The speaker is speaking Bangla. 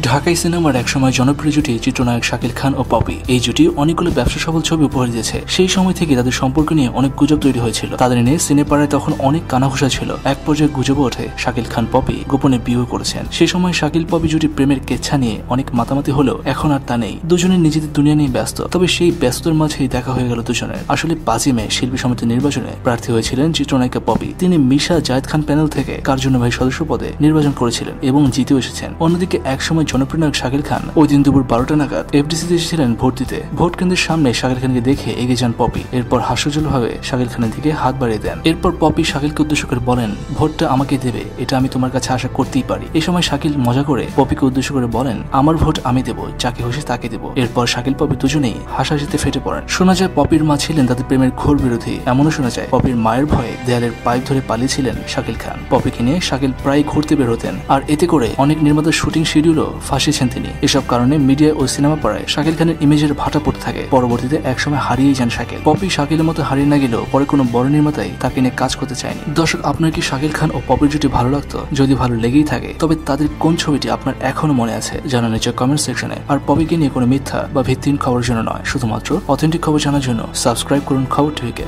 ঢাকাই সিনেমার একসময় জনপ্রিয় জুটি চিত্রনায়ক শাকিল খান ও পপি। এই জুটি অনেকগুলো ব্যবসা সফল ছবি উপহার দিয়েছে। সেই সময় থেকে তাদের সম্পর্ক নিয়ে অনেক গুজব তৈরি হয়েছিল। তাদের নিয়ে সিনেপাড়ায় তখন অনেক কানাঘুষা ছিল। এক পর্যায়ে গুজব ওঠে শাকিল খান পপি গোপনে বিয়ে করেছেন। সেই সময় শাকিল পপি জুটি প্রেমের কেচ্ছা নিয়ে অনেক মাতামাতি হলেও এখন আর তা নেই। দুজনে নিজেদের দুনিয়া নিয়ে ব্যস্ত। তবে সেই ব্যস্ততার মাঝেই দেখা হয়ে গেল দুজনের। আসলে 5 মে শিল্পী সমিতির নির্বাচনে প্রার্থী হয়েছিলেন চিত্রনায়িকা পপি। তিনি মিশা জায়েদ খান প্যানেল থেকে কার্যনির্বাহী সদস্য পদে নির্বাচন করেছিলেন এবং জিতেও এসেছেন। অন্যদিকে একসময় জনপ্রিয় নায়ক শাকিল খান ওই দিন দুপুর 12টা নাগাদ এফডিসিতে এসেছিলেন ভোট দিতে। ভোট কেন্দ্রের সামনে শাকিল খানকে দেখে এগিয়ে যান পপি। এরপর হাস্যজ্জ্বলভাবে শাকিল খানের দিকে হাত বাড়িয়ে দেন। এরপর পপি শাকিলকে উদ্দেশ্য করে বলেন, ভোটটা আমাকে দেবে, এটা আমি তোমার কাছে আশা করতেই পারি। এই সময় শাকিল মজা করে পপিকে উদ্দেশ্য করে বলেন, আমার ভোট আমি দেবো, যাকে খুশি তাকে দেবো। এরপর শাকিল পপি দুজনেই হাসাহাসিতে ফেটে পড়েন। শোনা যায় পপির মা ছিলেন তাদের প্রেমের ঘোর বিরোধী। এমনও শোনা যায় পপির মায়ের ভয়ে দেয়ালের পাইপ ধরে পালিয়েছিলেন শাকিল খান। পপিকে নিয়ে শাকিল প্রায় ঘুরতে বের হতেন, আর এতে করে অনেক নির্মাতার শুটিং শিডিউলও ফাঁসিয়েছেন তিনি। এসব কারণে মিডিয়া ও সিনেমা পাড়ায় শাকিল খানের ইমেজের ভাটা পড়তে থাকে। পরবর্তীতে একসময় হারিয়ে যান শাকিল। পপি শাকিলের মতো হারিয়ে না গেলেও পরে কোনো বড় নির্মাতাই তাকে নিয়ে কাজ করতে চায়নি। দর্শক, আপনার কি শাকিল খান ও পপির জুটি ভালো লাগতো? যদি ভালো লেগেই থাকে তবে তাদের কোন ছবিটি আপনার এখনো মনে আছে জানান নিচে কমেন্ট সেকশনে। আর পপিকে নিয়ে কোনো মিথ্যা বা ভিত্তিহীন খবরের জন্য নয়, শুধুমাত্র অথেন্টিক খবর জানার জন্য সাবস্ক্রাইব করুন খবর টিভিকে।